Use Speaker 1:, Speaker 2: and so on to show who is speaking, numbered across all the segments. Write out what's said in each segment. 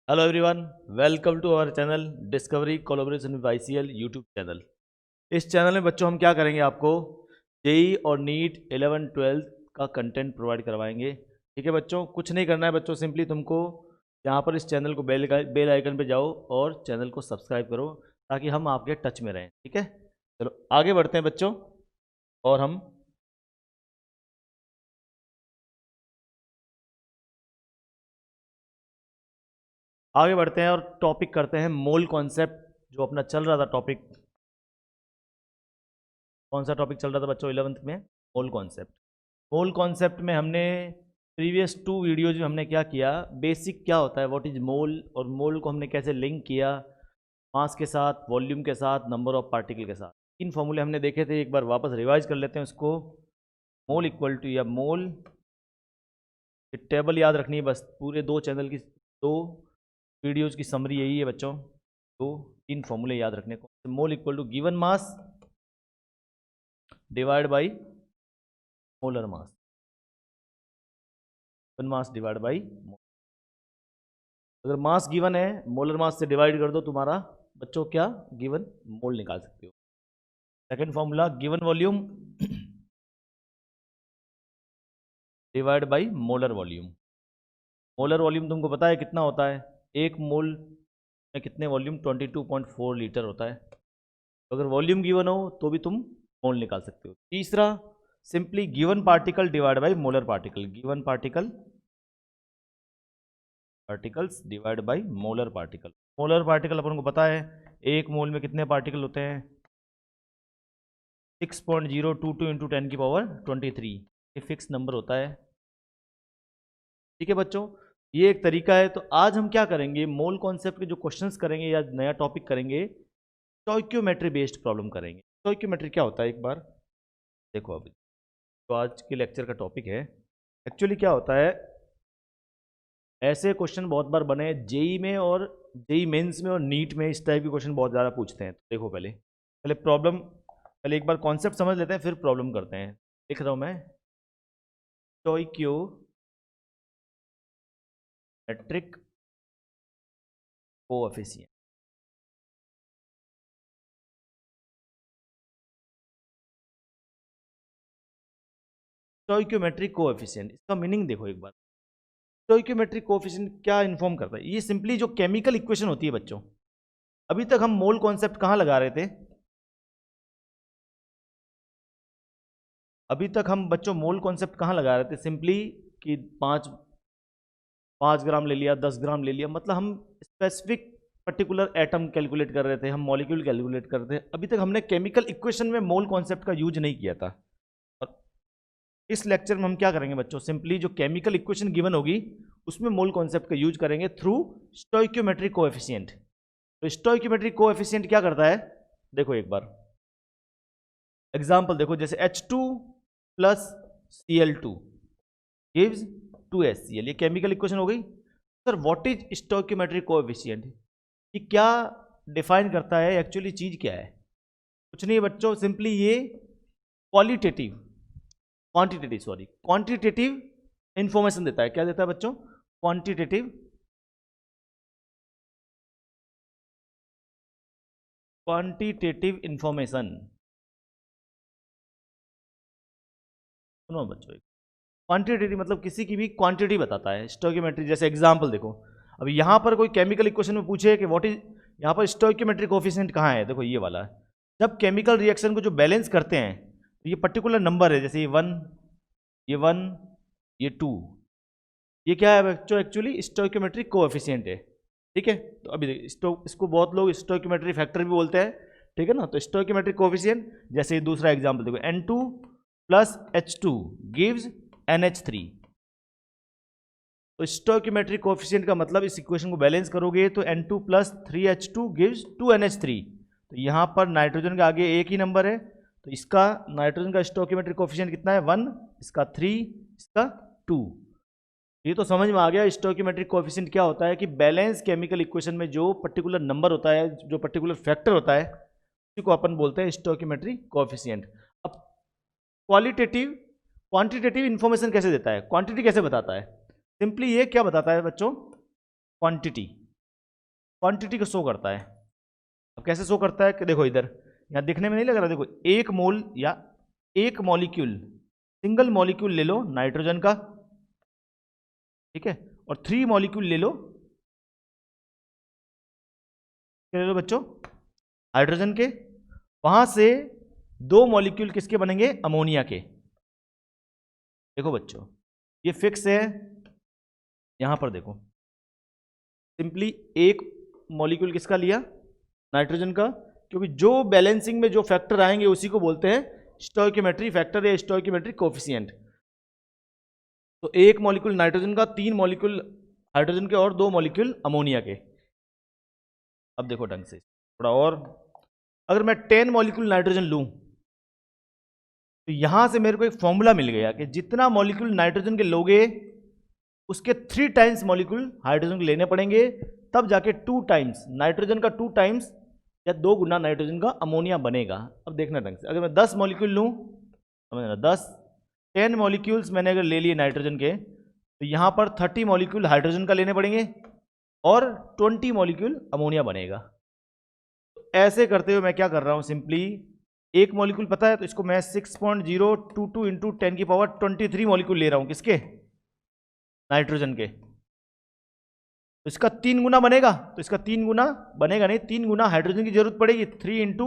Speaker 1: Hello everyone, welcome to our channel Discovery collaboration with ICL YouTube channel. इस channel में बच्चों हम क्या करेंगे, आपको जेई और नीट 11-12 का कंटेंट प्रोवाइड करवाएंगे। ठीक है बच्चों, कुछ नहीं करना है बच्चों, सिंपली तुमको यहाँ पर इस चैनल को बेल आइकन पे जाओ और चैनल को सब्सक्राइब करो ताकि हम आपके टच में रहें। ठीक है, चलो आगे बढ़ते हैं बच्चों। और हम आगे बढ़ते हैं और टॉपिक करते हैं मोल कॉन्सेप्ट, जो अपना चल रहा था टॉपिक। कौन सा टॉपिक चल रहा था बच्चों 11th में? Mole concept. मोल कॉन्सेप्ट में हमने प्रीवियस 2 वीडियोज में हमने क्या किया, बेसिक क्या होता है, व्हाट इज मोल, और मोल को हमने कैसे लिंक किया मास के साथ, वॉल्यूम के साथ, नंबर ऑफ पार्टिकल के साथ। इन फॉर्मूले हमने देखे थे, एक बार वापस रिवाइज कर लेते हैं उसको। मोल इक्वल टू या मोल, टेबल याद रखनी है बस, पूरे 2 चैनल की 2 वीडियोज़ की समरी यही है बच्चों। तो 3 फॉर्मूले याद रखने को। Mole equal to given mass divide by molar mass, given mass divide by. अगर मास गिवन है, मोलर मास से डिवाइड कर दो, तुम्हारा बच्चों क्या गिवन मोल निकाल सकते हो। Second formula given volume divide by molar volume. Molar volume तुमको पता है कितना होता है, एक मोल में कितने वॉल्यूम 22.4 लीटर होता है। तो अगर वॉल्यूम गिवन हो तो भी तुम मोल निकाल सकते हो। तीसरा, simply given particle divide by molar particle, given particles divide by molar particle. Molar particle अपन को पता है, एक मोल में कितने पार्टिकल होते हैं, 6.022 इंटू 10 की पावर 23। ये फिक्स नंबर होता है। ठीक है बच्चों, ये एक तरीका है। तो आज हम क्या करेंगे, मोल कॉन्सेप्ट के जो क्वेश्चंस करेंगे या नया टॉपिक करेंगे, स्टोइक्योमेट्री बेस्ड प्रॉब्लम करेंगे। स्टोइक्योमेट्री क्या होता है एक बार देखो। अभी तो आज के लेक्चर का टॉपिक है, एक्चुअली क्या होता है, ऐसे क्वेश्चन बहुत बार बने जेई में और जेई मेंस में और नीट में, इस टाइप के क्वेश्चन बहुत ज़्यादा पूछते हैं। तो देखो पहले पहले प्रॉब्लम, पहले एक बार कॉन्सेप्ट समझ लेते हैं, फिर प्रॉब्लम करते हैं। लिख रहा हूँ मैं, स्टोइक्योमेट्रिक कोएफिशिएंट। स्टोइक्योमेट्रिक कोएफिशिएंट, इसका मीनिंग देखो एक बार। स्टोइक्योमेट्रिक कोएफिशिएंट क्या इन्फॉर्म करता है, ये सिंपली जो केमिकल इक्वेशन होती है बच्चों। अभी तक हम मोल कॉन्सेप्ट कहाँ लगा रहे थे, अभी तक हम बच्चों मोल कॉन्सेप्ट कहाँ लगा रहे थे, सिंपली कि 5 ग्राम ले लिया, 10 ग्राम ले लिया, मतलब हम स्पेसिफिक पर्टिकुलर एटम कैलकुलेट कर रहे थे, हम मॉलिक्यूल कैलकुलेट कर रहे थे। अभी तक हमने केमिकल इक्वेशन में मोल कॉन्सेप्ट का यूज नहीं किया था। और इस लेक्चर में हम क्या करेंगे बच्चों, सिंपली जो केमिकल इक्वेशन गिवन होगी उसमें मोल कॉन्सेप्ट का यूज करेंगे थ्रू स्टोइक्योमेट्रिक कोएफिशिएंट। तो स्टोइक्योमेट्रिक कोएफिशिएंट क्या करता है, देखो एक बार एग्जांपल देखो, जैसे H2 plus Cl2 gives 2HCl, ये केमिकल इक्वेशन हो गई। सर व्हाट इज स्टोइक्योमेट्रिक कोएफिशिएंट, ये क्या डिफाइन करता है, एक्चुअली चीज क्या है? कुछ नहीं बच्चों, सिंपली ये क्वांटिटेटिव इंफॉर्मेशन देता है। क्या देता है बच्चों? Quantitative information. सुनो बच्चों, क्वांटिटेटिव मतलब किसी की भी क्वांटिटी बताता है। स्टोइक्योमेट्री, जैसे एग्जांपल देखो, अब यहाँ पर कोई केमिकल इक्वेशन में पूछे कि व्हाट इज, यहाँ पर स्टोइक्योमेट्रिक कोएफिशिएंट कहाँ है, देखो ये वाला है। जब केमिकल रिएक्शन को जो बैलेंस करते हैं, तो ये पर्टिकुलर नंबर है, जैसे ये 1, ये 2, ये क्या है बच्चों, एक्चुअली स्टोइक्योमेट्रिक कोएफिशिएंट है। ठीक है, तो अभी इसको बहुत लोग स्टोइक्योमेट्रिक फैक्टर भी बोलते हैं। ठीक है ना, तो स्टोइक्योमेट्रिक कोएफिशिएंट, जैसे दूसरा एग्जांपल देखो, N2 plus H2 gives NH3। तो स्टोइक्योमेट्रिक कोएफिशिएंट का मतलब, इस इक्वेशन को बैलेंस करोगे तो N2 plus 3H2 gives 2NH3। तो यहाँ पर नाइट्रोजन के आगे एक ही नंबर है, तो इसका नाइट्रोजन का स्टोइक्योमेट्रिक कोएफिशिएंट कितना है, 1, इसका 3, इसका 2। ये तो समझ में आ गया स्टोइक्योमेट्रिक कोएफिशिएंट क्या होता है, कि बैलेंस केमिकल इक्वेशन में जो पर्टिकुलर नंबर होता है, जो पर्टिकुलर फैक्टर होता है, उसी को अपन बोलते हैं स्टोइक्योमेट्रिक कोएफिशिएंट। अब क्वांटिटेटिव इंफॉर्मेशन कैसे देता है, क्वांटिटी कैसे बताता है, सिंपली ये क्या बताता है बच्चों, क्वांटिटी। क्वांटिटी को शो करता है। अब कैसे शो करता है कि देखो इधर, यहाँ दिखने में नहीं लग रहा, देखो एक मोल या एक मॉलिक्यूल, सिंगल मॉलिक्यूल ले लो नाइट्रोजन का, ठीक है, और 3 मॉलिक्यूल ले लो, क्या ले लो बच्चों, हाइड्रोजन के, वहां से 2 मॉलिक्यूल किसके बनेंगे, अमोनिया के। देखो बच्चों ये फिक्स है, यहां पर देखो सिंपली एक मॉलिक्यूल किसका लिया, नाइट्रोजन का, क्योंकि जो बैलेंसिंग में जो फैक्टर आएंगे उसी को बोलते हैं स्टोइकियोमेट्री फैक्टर या स्टोइकियोमेट्री कोफिशिएंट। तो एक मॉलिक्यूल नाइट्रोजन का, 3 मॉलिक्यूल हाइड्रोजन के और 2 मॉलिक्यूल अमोनिया के। अब देखो ढंग से थोड़ा और, अगर मैं 10 मॉलिक्यूल नाइट्रोजन लूं तो यहां से मेरे को एक फॉर्मूला मिल गया कि जितना मॉलिक्यूल नाइट्रोजन के लोगे उसके 3 टाइम्स मॉलिक्यूल हाइड्रोजन के लेने पड़ेंगे, तब जाके 2 टाइम्स नाइट्रोजन का 2 टाइम्स या 2 गुना नाइट्रोजन का अमोनिया बनेगा। अब देखना ढंग से, अगर मैं 10 मॉलिक्यूल लूं, समझना 10 मॉलिक्यूल्स मैंने अगर ले लिए नाइट्रोजन के, तो यहां पर 30 मॉलिक्यूल हाइड्रोजन का लेने पड़ेंगे और 20 मॉलिक्यूल अमोनिया बनेगा। तो ऐसे करते हुए मैं क्या कर रहा हूं, सिंपली एक मॉलिक्यूल पता है तो इसको मैं 6.022 इंटू 10 की पावर 23 मॉलिक्यूल ले रहा हूं, किसके, नाइट्रोजन के। तो इसका 3 गुना बनेगा, तो इसका 3 गुना बनेगा नहीं, 3 गुना हाइड्रोजन की जरूरत पड़ेगी, 3 इंटू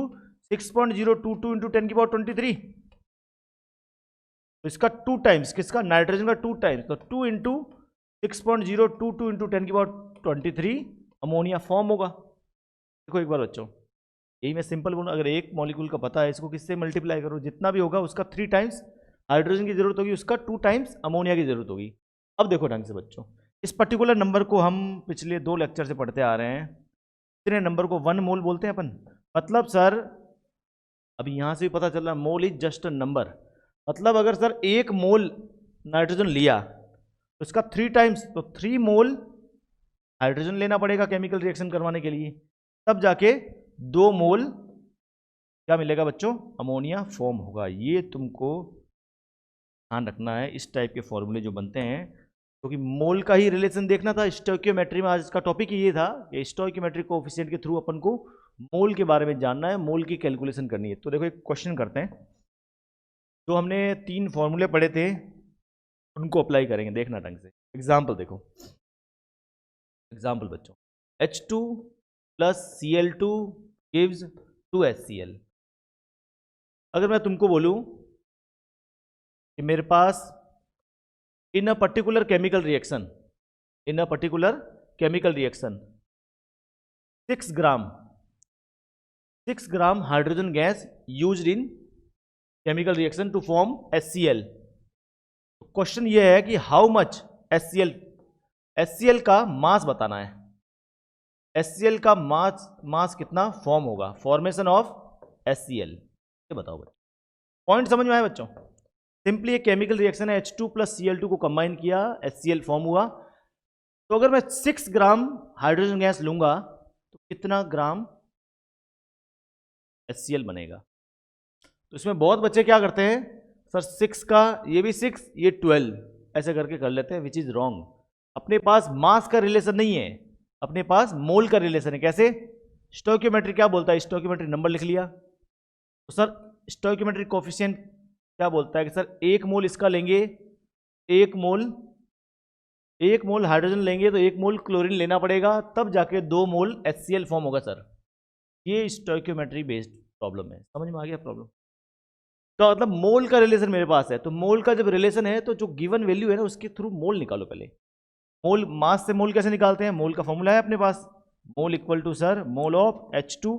Speaker 1: 6.022 इंटू 10 की पावर 23। तो इसका 2 टाइम्स, किसका, नाइट्रोजन का 2 टाइम्स, तो 2 इंटू 6.022 इंटू 10 की पावर 23 अमोनिया फॉर्म होगा। देखो एक बार बच्चों, यही मैं सिंपल बोलूँ, अगर एक मॉलिक्यूल का पता है, इसको किससे मल्टीप्लाई करो, जितना भी होगा उसका 3 टाइम्स हाइड्रोजन की जरूरत होगी, उसका 2 टाइम्स अमोनिया की जरूरत होगी। अब देखो ढंग से बच्चों, इस पर्टिकुलर नंबर को हम पिछले 2 लेक्चर से पढ़ते आ रहे हैं, इतने नंबर को 1 मोल बोलते हैं अपन। मतलब सर अभी यहां से भी पता चल रहा है mole is just a number, मतलब अगर सर 1 मोल नाइट्रोजन लिया तो इसका 3 टाइम्स, तो 3 मोल हाइड्रोजन लेना पड़ेगा केमिकल रिएक्शन करवाने के लिए, तब जाके 2 मोल क्या मिलेगा बच्चों, अमोनिया फॉर्म होगा। ये तुमको ध्यान रखना है, इस टाइप के फॉर्मूले जो बनते हैं, क्योंकि मोल का ही रिलेशन देखना था स्टोइकियोमेट्री में। आज इसका टॉपिक ये था कि स्टोइकियोमेट्रिक कोएफिशिएंट के थ्रू अपन को मोल के बारे में जानना है, मोल की कैलकुलेशन करनी है। तो देखो एक क्वेश्चन करते हैं, जो हमने 3 फॉर्मूले पढ़े थे उनको अप्लाई करेंगे, देखना ढंग से। एग्जाम्पल देखो, एग्जाम्पल बच्चों, H2 plus Cl2 gives 2HCl। अगर मैं तुमको बोलूं कि मेरे पास in a particular chemical reaction, in a particular chemical reaction 6 gram hydrogen gas used in chemical reaction to form HCl। Question ये है कि हाउ मच HCl का मास बताना है, HCl का मास कितना फॉर्म होगा, फॉर्मेशन ऑफ HCl, ये बताओ बच्चों। पॉइंट समझ में आया बच्चों? सिंपली एक केमिकल रिएक्शन है, H2 प्लस Cl2 को कंबाइन किया, HCl फॉर्म हुआ। तो अगर मैं 6 ग्राम हाइड्रोजन गैस लूंगा तो कितना ग्राम HCl बनेगा? तो इसमें बहुत बच्चे क्या करते हैं, सर 6 का ये भी 6, ये 12, ऐसे करके कर लेते हैं, विच इज रॉन्ग। अपने पास मास का रिलेशन नहीं है, अपने पास मोल का रिलेशन है। कैसे? स्टोइकियोमेट्री क्या बोलता है, स्टोइकियोमेट्री नंबर लिख लिया, तो सर स्टोइकियोमेट्रिक कोएफिशिएंट क्या बोलता है कि सर 1 मोल इसका लेंगे, 1 मोल हाइड्रोजन लेंगे तो 1 मोल क्लोरीन लेना पड़ेगा, तब जाके 2 मोल HCl फॉर्म होगा। सर ये स्टोइकियोमेट्री बेस्ड प्रॉब्लम है, समझ में आ गया प्रॉब्लम? तो मतलब मोल का रिलेशन मेरे पास है, तो मोल का जब रिलेशन है तो जो गिवन वैल्यू है ना उसके थ्रू मोल निकालो पहले। मोल, मास से मोल कैसे निकालते हैं, मोल का फॉर्मूला है अपने पास, mole equal to sir mole of H2,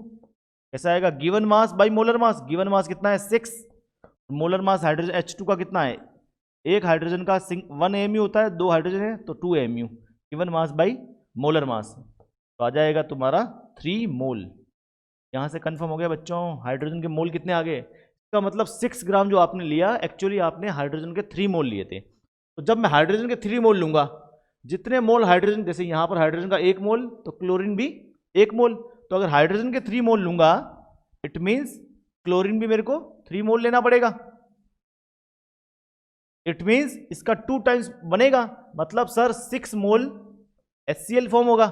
Speaker 1: कैसा आएगा, given mass by molar mass. Given mass कितना है 6, मोलर मास हाइड्रोजन H2 का कितना है, एक हाइड्रोजन का 1 AMU होता है, 2 हाइड्रोजन है तो 2 AMU, given mass by molar मास, तो आ जाएगा तुम्हारा 3 मोल। यहाँ से कंफर्म हो गया बच्चों, हाइड्रोजन के मोल कितने आ गए। इसका मतलब 6 ग्राम जो आपने लिया, एक्चुअली आपने हाइड्रोजन के 3 मोल लिए थे। तो जब मैं हाइड्रोजन के 3 मोल लूंगा, जितने मोल हाइड्रोजन, जैसे यहाँ पर हाइड्रोजन का 1 मोल तो क्लोरीन भी 1 मोल, तो अगर हाइड्रोजन के 3 मोल लूंगा इट मीन्स क्लोरीन भी मेरे को 3 मोल लेना पड़ेगा। इट मीन्स इसका 2 टाइम्स बनेगा, मतलब सर 6 मोल HCl फॉर्म होगा।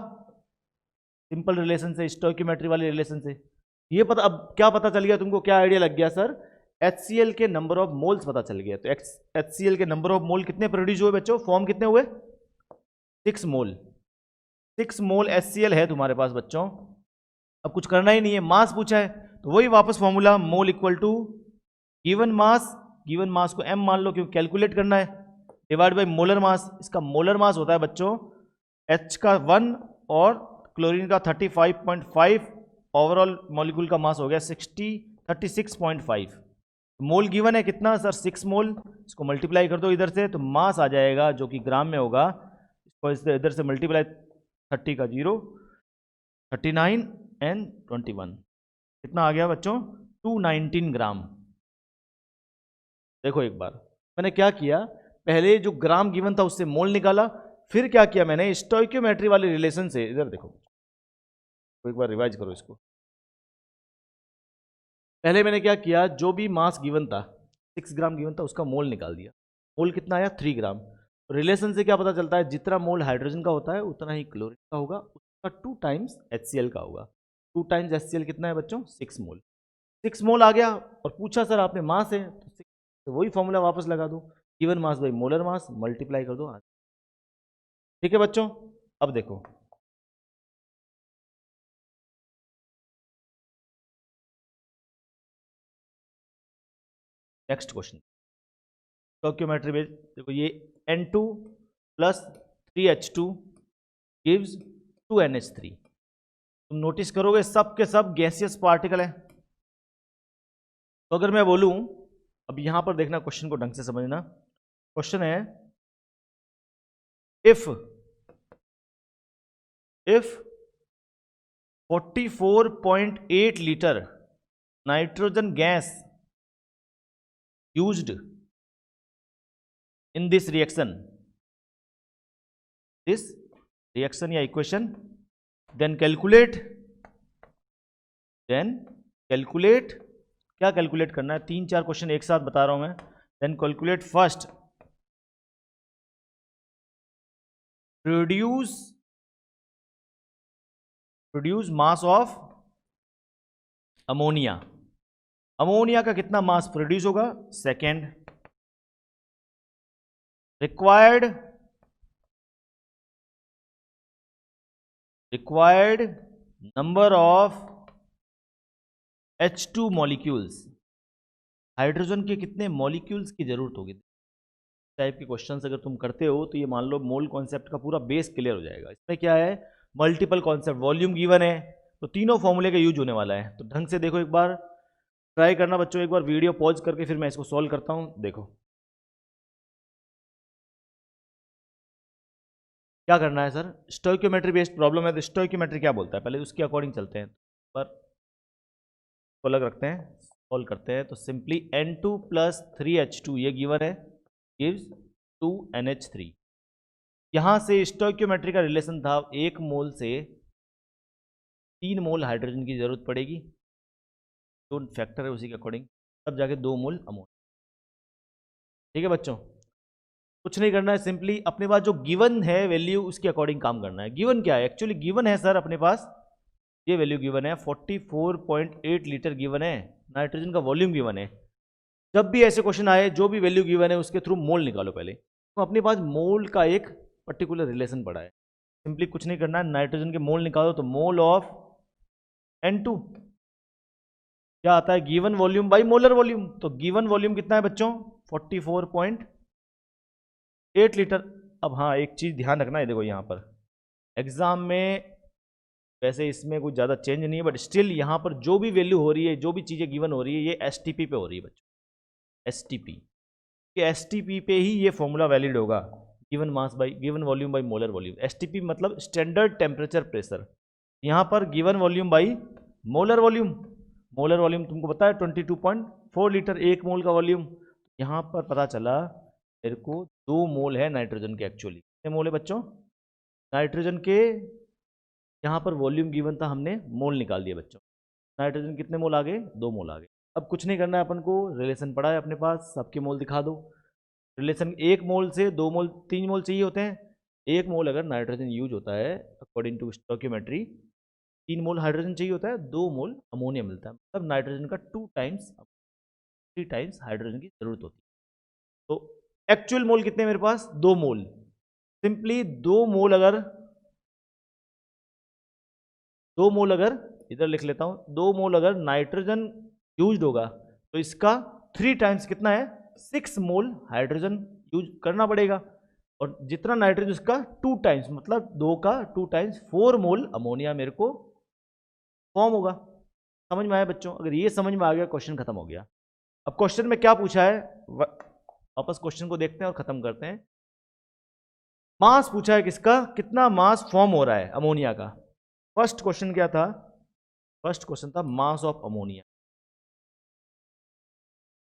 Speaker 1: सिंपल रिलेशन से, स्टोइकियोमेट्री वाले रिलेशन से। ये पता, अब क्या पता चल गया तुमको, क्या आइडिया लग गया सर? HCl के नंबर ऑफ मोल्स पता चल गया। तो HCl के नंबर ऑफ मोल कितने प्रोड्यूस हुए बच्चों? फॉर्म कितने हुए? 6 मोल। 6 मोल HCl है तुम्हारे पास बच्चों। अब कुछ करना ही नहीं है, मास पूछा है तो वही वापस formula, mole equal to given mass. Given mass को m मान लो क्योंकि कैलकुलेट करना है, डिवाइड बाई मोलर मास। इसका मोलर मास होता है बच्चों H का 1 और क्लोरीन का 35.5, ओवरऑल मॉलिक्यूल का मास हो गया 36.5। मोल गिवन है कितना सर? 6 मोल। इसको मल्टीप्लाई कर दो इधर से तो मास आ जाएगा जो कि ग्राम में होगा। इसको इधर से मल्टीप्लाई 30 का 0, 39 एंड 21, कितना आ गया बच्चों? 219 ग्राम। देखो एक बार मैंने क्या किया, पहले जो ग्राम गिवन था उससे मोल निकाला, फिर क्या किया मैंने, स्टोइकियोमेट्री वाले रिलेशन से, इधर देखो एक बार रिवाइज करो इसको। पहले मैंने क्या किया, जो भी मास गिवन था 6 ग्राम गिवन था, उसका मोल निकाल दिया। मोल कितना आया? 3 ग्राम। रिलेशन से क्या पता चलता है, जितना मोल हाइड्रोजन का होता है उतना ही क्लोरीन का होगा, उसका 2 टाइम्स HCl का होगा। 2 टाइम्स HCl कितना है बच्चों? 6 मोल। 6 मोल आ गया और पूछा सर आपने मास है तो 6, तो वही फॉर्मूला वापस लगा दो, given mass by molar mass, multiply कर दो। ठीक है बच्चों, अब देखो नेक्स्ट क्वेश्चन, स्टोइकियोमेट्री बेस्ड। देखो ये N2 plus 3H2 gives 2NH3। तुम नोटिस करोगे सब के सब गैसियस पार्टिकल है। तो अगर मैं बोलूं, अब यहां पर देखना, क्वेश्चन को ढंग से समझना। क्वेश्चन है if 44.8 litre nitrogen gas used in this reaction या equation, then calculate क्या कैलकुलेट करना है? 3-4 क्वेश्चन एक साथ बता रहा हूं मैं। then calculate first produce mass of ammonia. Ammonia का कितना मास प्रोड्यूस होगा? Second, required number of H2 molecules. Hydrogen के कितने मॉलिक्यूल्स की जरूरत होगी? टाइप के क्वेश्चंस अगर तुम करते हो तो ये मान लो मोल कॉन्सेप्ट का पूरा बेस क्लियर हो जाएगा। इसमें क्या है, मल्टीपल कॉन्सेप्ट, वॉल्यूम गिवन है तो तीनों फॉर्मूले का यूज होने वाला है। तो ढंग से देखो, एक बार ट्राई करना बच्चों, एक बार वीडियो पॉज करके फिर मैं इसको सॉल्व करता हूं। देखो क्या करना है सर, स्टोइकियोमेट्री बेस्ड प्रॉब्लम है तो स्टोइकियोमेट्री क्या बोलता है पहले उसके अकॉर्डिंग चलते हैं। पर तो अलग रखते हैं, सॉल्व करते हैं। तो सिंपली N2 प्लस 3H2 ये गिवन है, गिव्स 2NH3। यहां से स्टोइकियोमेट्री का रिलेशन था 1 मोल से 3 मोल हाइड्रोजन की जरूरत पड़ेगी, जो फैक्टर है उसी के अकॉर्डिंग, तब जाके 2 मोल अमोनिया। ठीक है बच्चों, कुछ नहीं करना है, सिंपली अपने पास जो गिवन है वैल्यू उसके अकॉर्डिंग काम करना है। गिवन क्या है? एक्चुअली गिवन है सर अपने पास ये वैल्यू गिवन है 44.8 लीटर गिवन है, नाइट्रोजन का वॉल्यूम गिवन है। जब भी ऐसे क्वेश्चन आए जो भी वैल्यू गिवन है उसके थ्रू मोल निकालो पहले। तो अपने पास मोल का एक पर्टिकुलर रिलेशन पड़ा है, सिंपली कुछ नहीं करना है, नाइट्रोजन के मोल निकालो तो मोल ऑफ N2 क्या आता है, given volume by molar volume. तो गिवन वॉल्यूम कितना है बच्चों? 44.8 लीटर। अब हाँ एक चीज़ ध्यान रखना है, देखो यहाँ पर एग्जाम में वैसे इसमें कुछ ज़्यादा चेंज नहीं है, बट स्टिल यहाँ पर जो भी वैल्यू हो रही है, जो भी चीज़ें गिवन हो रही है, ये STP पे हो रही है बच्चों, STP। ये STP पे ही ये फॉर्मूला वैलिड होगा, given mass by given volume by molar volume. STP मतलब स्टैंडर्ड टेम्परेचर प्रेशर। यहाँ पर given volume by molar volume, molar volume तुमको पता है 22.4 लीटर 1 मोल का वॉल्यूम। यहाँ पर पता चला मेरे को 2 मोल है नाइट्रोजन के। एक्चुअली कितने मोल है बच्चों नाइट्रोजन के? यहाँ पर वॉल्यूम गिवन था, हमने मोल निकाल दिया बच्चों। नाइट्रोजन कितने मोल आ गए? 2 मोल आ गए। अब कुछ नहीं करना है अपन को, रिलेशन पड़ा है अपने पास, सबके मोल दिखा दो। रिलेशन 1 मोल से 2 मोल 3 मोल चाहिए होते हैं। 1 मोल अगर नाइट्रोजन यूज होता है according to stoichiometry 3 mole hydrogen चाहिए होता है, 2 मोल अमोनिया मिलता है, मतलब नाइट्रोजन का 2 टाइम्स 3 टाइम्स हाइड्रोजन की जरूरत होती है। तो एक्चुअल मोल कितने मेरे पास, 2 मोल। सिंपली 2 मोल अगर इधर लिख लेता हूं, 2 मोल अगर नाइट्रोजन यूज होगा तो इसका 3 टाइम्स कितना है, 6 मोल हाइड्रोजन यूज करना पड़ेगा, और जितना नाइट्रोजन उसका 2 टाइम्स, मतलब 2 का 2 टाइम्स 4 मोल अमोनिया मेरे को फॉर्म होगा। समझ में आया बच्चों? अगर ये समझ में आ गया, क्वेश्चन खत्म हो गया। अब क्वेश्चन में क्या पूछा है, वापस क्वेश्चन को देखते हैं और खत्म करते हैं। मास पूछा है किसका, कितना मास फॉर्म हो रहा है अमोनिया का। फर्स्ट क्वेश्चन क्या था, फर्स्ट क्वेश्चन था मास ऑफ अमोनिया,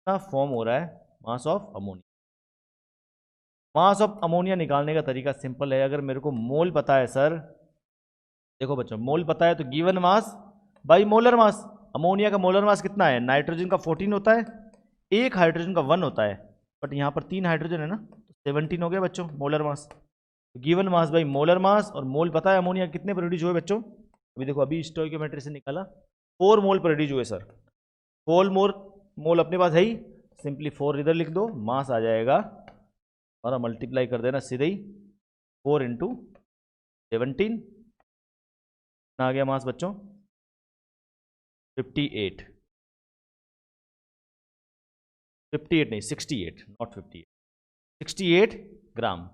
Speaker 1: कितना फॉर्म हो रहा है mass of ammonia. Mass of ammonia निकालने का तरीका सिंपल है। अगर मेरे को मोल पता है सर, देखो बच्चों मोल पता है तो given mass by molar mass. Ammonia का मोलर मास कितना है, नाइट्रोजन का 14 होता है, एक हाइड्रोजन का 1 होता है, बट यहाँ पर 3 हाइड्रोजन है ना, तो 17 हो गया बच्चों molar mass. Given mass by molar मास, और मोल पता है अमोनिया कितने प्रोड्यूस हुए बच्चों। अभी देखो, अभी स्टोइकोमेट्री से निकाला 4 मोल प्रोड्यूस हुए सर। 4 मोल अपने पास है ही, सिंपली 4 इधर लिख दो, मास आ जाएगा और मल्टीप्लाई कर देना सीधे ही, 4 इंटू 17 आ गया मास बच्चों, 58 नहीं 68, नॉट 58, 68 ग्राम।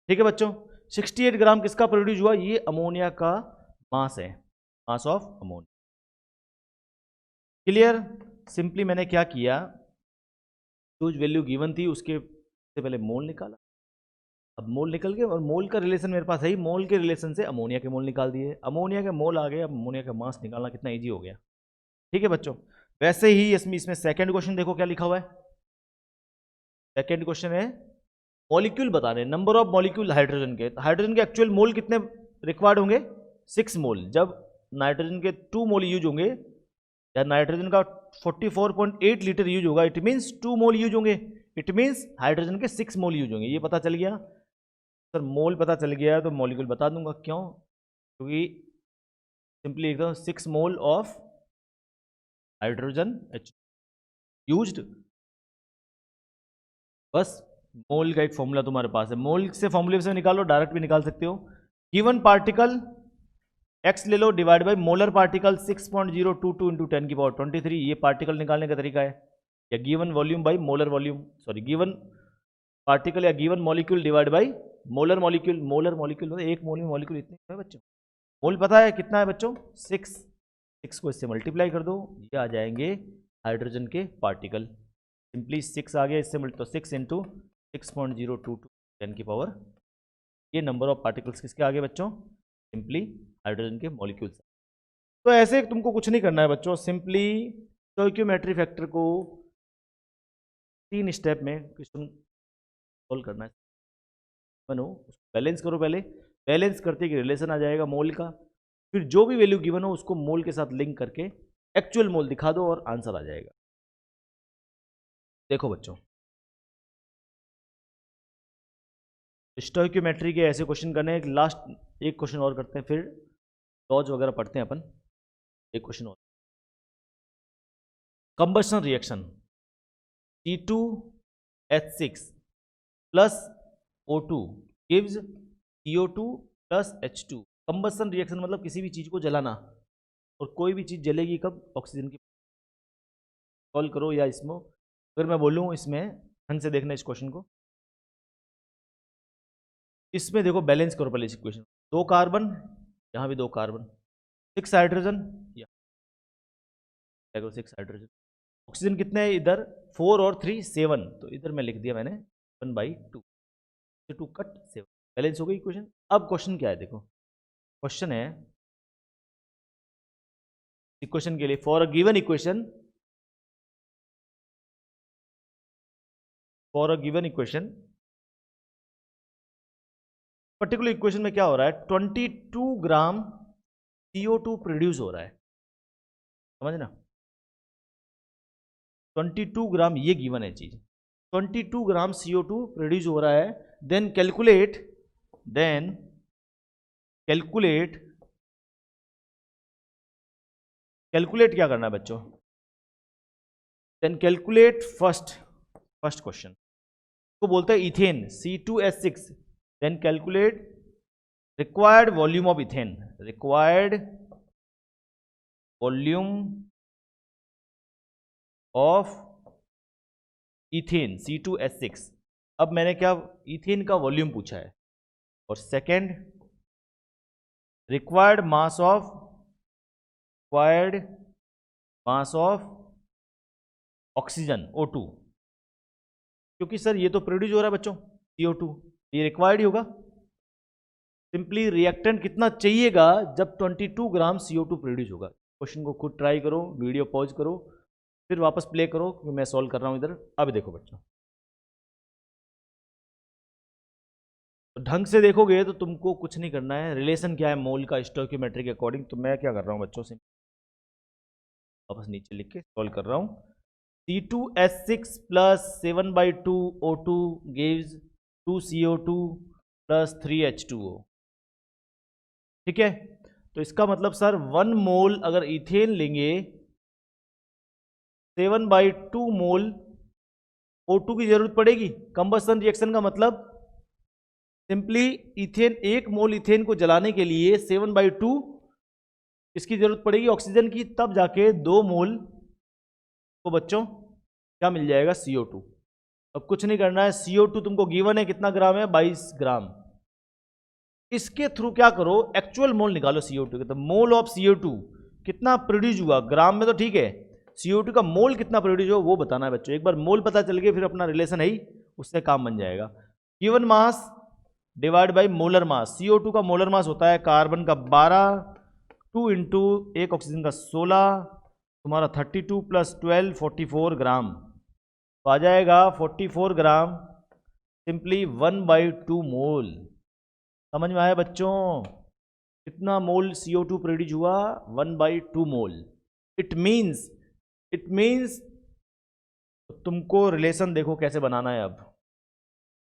Speaker 1: ठीक है बच्चों, 68 ग्राम किसका प्रोड्यूस हुआ, ये अमोनिया का मास है, mass of ammonia. Clear? Simply मैंने क्या किया, जो वैल्यू गिवन थी उसके से पहले मोल निकाला, अब मोल निकल गए और मोल का रिलेशन मेरे पास है ही, मोल के रिलेशन से अमोनिया के मोल निकाल दिए, अमोनिया के मोल आ गए, अब अमोनिया का मास निकालना कितना इजी हो गया। ठीक है बच्चों, वैसे ही इसमें सेकंड क्वेश्चन देखो क्या लिखा हुआ है। सेकंड क्वेश्चन है मॉलिक्यूल बता रहे हैं, नंबर ऑफ मॉलिक्यूल हाइड्रोजन के। हाइड्रोजन के एक्चुअल मोल कितने रिक्वायर्ड होंगे, 6 मोल। जब नाइट्रोजन के 2 मोल यूज होंगे, या नाइट्रोजन का 44.8 लीटर यूज होगा, इट मीन्स 2 मोल यूज होंगे, इट मीन्स हाइड्रोजन के 6 मोल यूज होंगे। ये पता चल गया सर, मोल पता चल गया तो मॉलिक्यूल बता दूंगा, क्यों, क्योंकि सिंपली एकदम 6 मोल ऑफ हाइड्रोजन यूज्ड, बस मोल का एक फॉर्मूला तुम्हारे पास है, मोल से फॉर्मूले से निकालो, डायरेक्ट भी निकाल सकते हो। गिवन पार्टिकल x ले लो divide by molar particle 6.022 into 10 की पावर 23, ये पार्टिकल निकालने का तरीका है। या given volume by molar volume, sorry given particle या given molecule divide by molar molecule. Molar molecule मतलब एक मोल में मॉलिक्यूल इतने है बच्चों। मोल पता है कितना है बच्चों, 6 को इससे मल्टीप्लाई कर दो, ये आ जाएंगे हाइड्रोजन के पार्टिकल। सिंपली 6 आ गया, इससे मल्टीप्लाई, तो 6 इंटू 6.022 10 की पावर, ये नंबर ऑफ पार्टिकल्स किसके आगे बच्चों, सिंपली हाइड्रोजन के मॉलिक्यूल्स। तो ऐसे तुमको कुछ नहीं करना है बच्चों, सिंपली स्टोइकियोमेट्री फैक्टर को 3 स्टेप में क्वेश्चन सॉल्व करना है। बनो बैलेंस करो, पहले बैलेंस करते कि रिलेशन आ जाएगा मोल का, फिर जो भी वैल्यू गिवन हो उसको मोल के साथ लिंक करके एक्चुअल मोल दिखा दो और आंसर आ जाएगा। देखो बच्चों, स्टोइकियोमेट्री के ऐसे क्वेश्चन करने हैं, लास्ट एक क्वेश्चन और करते हैं, फिर लॉज वगैरह पढ़ते हैं अपन। एक क्वेश्चन और, combustion reaction C2H6 plus O2 gives CO2 plus H2। Combustion reaction मतलब किसी भी चीज को जलाना, और कोई भी चीज जलेगी कब, ऑक्सीजन की। सॉल्व करो, या इसमें अगर मैं बोलूँ, इसमें ढंग से देखना इस क्वेश्चन को, इसमें देखो बैलेंस करो पहले इस इक्वेशन, 2 कार्बन, यहाँ भी 2 कार्बन, 6 हाइड्रोजन, या 6 हाइड्रोजन, ऑक्सीजन कितने हैं इधर, 4 और 3 7, तो इधर मैं लिख दिया मैंने 1/2, 2 कट 7, बैलेंस हो गई इक्वेशन। अब क्वेश्चन क्या है, देखो क्वेश्चन है, इक्वेशन के लिए for a given equation, for a given equation, particular equation में क्या हो रहा है, 22 ग्राम CO2 प्रोड्यूस हो रहा है, समझना, 22 ग्राम, ये गिवन है चीज, 22 ग्राम CO2 प्रोड्यूस हो रहा है। देन कैलकुलेट कैलकुलेट क्या करना है बच्चों, देन कैलकुलेट फर्स्ट क्वेश्चन को बोलते हैं ethane C2H6, then calculate required volume of ethane, required volume of ethane C2H6। अब मैंने क्या इथेन का वॉल्यूम पूछा है, और second required mass of oxygen O2, क्योंकि सर ये तो प्रोड्यूस हो रहा है बच्चों CO2, ये रिक्वायर्ड ही होगा। सिंपली रिएक्टेंट कितना चाहिएगा जब 22 ग्राम CO2 प्रोड्यूस होगा। क्वेश्चन को खुद ट्राई करो, वीडियो पॉज करो, फिर वापस प्ले करो, क्योंकि मैं सॉल्व कर रहा हूं इधर। अब देखो बच्चों, तो ढंग से देखोगे तो तुमको कुछ नहीं करना है, रिलेशन क्या है मोल का स्टोइकियोमेट्री के अकॉर्डिंग। तो मैं क्या कर रहा हूं बच्चों से वापस नीचे लिख के सॉल्व कर रहा हूं। C2H6 plus 7/2 O2 gives 2 CO2 plus 3 H2O। ठीक है, तो इसका मतलब सर 1 मोल अगर इथेन लेंगे 7/2 मोल O2 की जरूरत पड़ेगी। कंबसन रिएक्शन का मतलब सिंपली इथेन, 1 मोल इथेन को जलाने के लिए 7/2 इसकी जरूरत पड़ेगी ऑक्सीजन की, तब जाके 2 मोल को बच्चों क्या मिल जाएगा CO2। अब कुछ नहीं करना है, CO2 तुमको गिवन है कितना ग्राम है 22 ग्राम। इसके थ्रू क्या करो, एक्चुअल मोल निकालो CO2 के। तो मोल ऑफ CO2 कितना प्रोड्यूस हुआ ग्राम में तो ठीक है, CO2 का मोल कितना प्रोड्यूस हुआ वो बताना है बच्चों। एक बार मोल पता चल गया फिर अपना रिलेशन है ही, उससे काम बन जाएगा। Given mass divide by molar mass. CO2 का मोलर मास होता है कार्बन का 12, 2 इंटू एक ऑक्सीजन का 16, तुम्हारा 32 प्लस 12 44 ग्राम, तो आ जाएगा 44 ग्राम, सिंपली 1/2 मोल। समझ में आया बच्चों, कितना मोल CO2 प्रोड्यूस हुआ 1/2 मोल। इट मीन्स तुमको रिलेशन देखो कैसे बनाना है।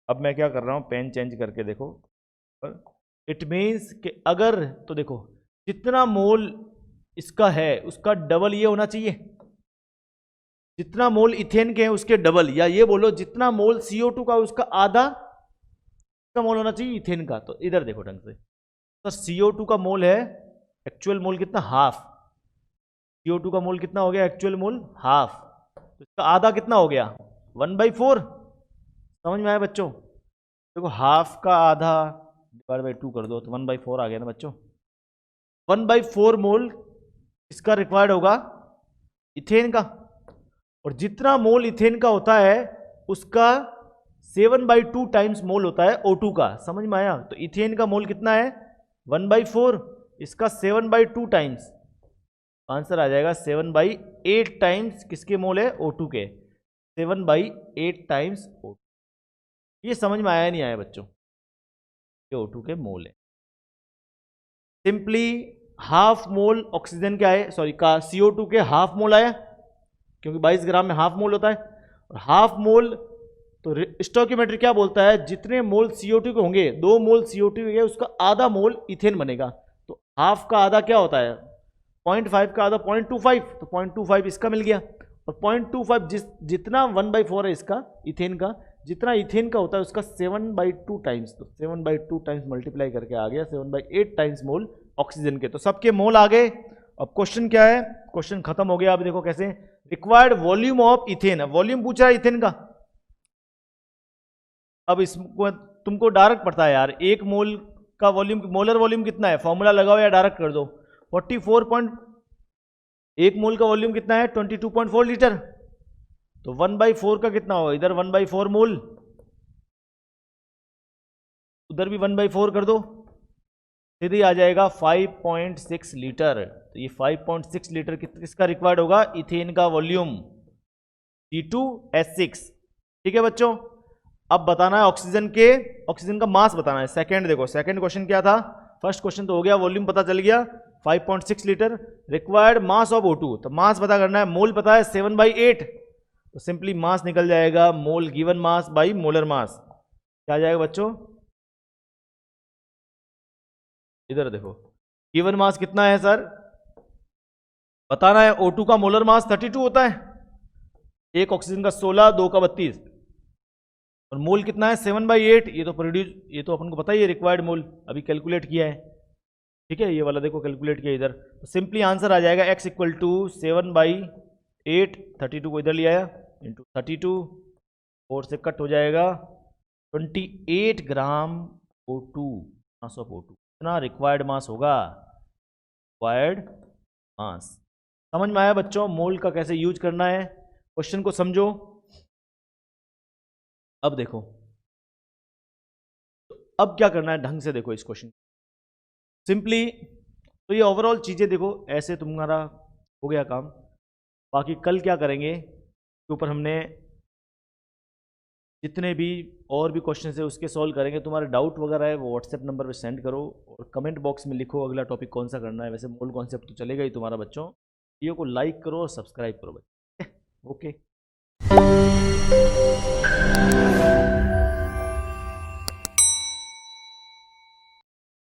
Speaker 1: अब मैं क्या कर रहा हूं, पेन चेंज करके देखो। इट मीन्स कि अगर, तो देखो जितना मोल इसका है उसका डबल ये होना चाहिए, जितना मोल इथेन के हैं उसके डबल, या ये बोलो जितना मोल CO2 का उसका आधा का मोल होना चाहिए इथेन का। तो इधर देखो ढंग से, तो CO2 का मोल है एक्चुअल मोल कितना, हाफ। CO2 का मोल कितना हो गया, एक्चुअल मोल हाफ, तो इसका आधा कितना हो गया 1/4। समझ में आया बच्चों, देखो हाफ का आधा डिवाइड बाई 2 कर दो तो 1/4 आ गया ना बच्चों। 1/4 मोल इसका रिक्वायर्ड होगा इथेन का, और जितना मोल इथेन का होता है उसका 7/2 टाइम्स मोल होता है O2 का। समझ में आया, तो इथेन का मोल कितना है 1/4, इसका 7/2 टाइम्स, आंसर आ जाएगा 7/8 टाइम्स किसके मोल है O2 के, 7/8 टाइम्स O2। ये समझ में आया नहीं आया बच्चों, ये O2 के मोल है। सिंपली हाफ मोल ऑक्सीजन क्या है, सॉरी का CO2 के हाफ मोल आया, क्योंकि 22 ग्राम में हाफ मोल होता है, और हाफ मोल तो स्टोइकियोमेट्री क्या बोलता है, जितने मोल CO2 के होंगे 2 मोल CO2 के उसका आधा मोल इथेन बनेगा। तो हाफ का आधा क्या होता है 0.5 का आधा 0.25, तो 0.25 इसका मिल गया, और 0.25 जितना 1/4 है इसका इथेन का, जितना इथेन का होता है उसका 7/2 टाइम्स, तो 7/2 टाइम्स मल्टीप्लाई करके आ गया 7/8 टाइम्स मोल ऑक्सीजन के। तो सबके मोल आ गए। अब क्वेश्चन क्या है, क्वेश्चन खत्म हो गया। अब देखो कैसे, required volume of ethane, volume पूछा है इथेन का। अब इसको तुमको डायरेक्ट पता है यार, 1 मोल का वॉल्यूम, मोलर वॉल्यूम कितना है, फॉर्मूला लगाओ या डायरेक्ट कर दो। 1 मोल का वॉल्यूम कितना है 22.4 लीटर, तो 1/4 का कितना होगा, इधर 1/4 मोल, उधर भी 1/4 कर दो, सीधे आ जाएगा 5.6 लीटर। तो ये 5.6 लीटर किसका रिक्वायर्ड होगा, इथेन का वॉल्यूम C2H6। ठीक है बच्चों, अब बताना है ऑक्सीजन का मास बताना है। सेकंड देखो, सेकंड क्वेश्चन क्या था, फर्स्ट क्वेश्चन तो हो गया, वॉल्यूम पता चल गया 5.6 litre, required mass of O2, तो मास पता करना है, मोल पता है 7/8, तो सिंपली मास निकल जाएगा mole given mass by molar mass. क्या आ जाएगा बच्चों, इधर देखो गिवन मास कितना है सर बताना है O2 का मोलर मास 32 होता है, एक ऑक्सीजन का 16, 2 का 32, और मोल कितना है 7/8। ये तो प्रोड्यूस, ये तो अपन को पता ही है, रिक्वायर्ड मोल अभी कैलकुलेट किया है, ठीक है, ये वाला देखो कैलकुलेट किया इधर। तो सिंपली आंसर आ जाएगा x इक्वल टू 7/8, 32 को इधर ले आया इंटू 32, 4 से कट हो जाएगा 28 ग्राम O2, मास ऑफ O2। इतना रिक्वायर्ड मास होगा, रिक्वायर्ड मास। समझ में आया बच्चों मोल का कैसे यूज करना है? क्वेश्चन को समझो। अब देखो, तो अब क्या करना है ढंग से देखो इस क्वेश्चन सिंपली। तो ये ओवरऑल चीज़ें देखो, ऐसे तुम्हारा हो गया काम। बाकी कल क्या करेंगे के ऊपर हमने जितने भी और भी क्वेश्चन है उसके सॉल्व करेंगे। तुम्हारे डाउट वगैरह है वो व्हाट्सएप नंबर पे सेंड करो और कमेंट बॉक्स में लिखो अगला टॉपिक कौन सा करना है। वैसे मोल कॉन्सेप्ट तो चलेगा ही तुम्हारा बच्चों। वीडियो को लाइक करो और सब्सक्राइब करो बच्चों। ओके।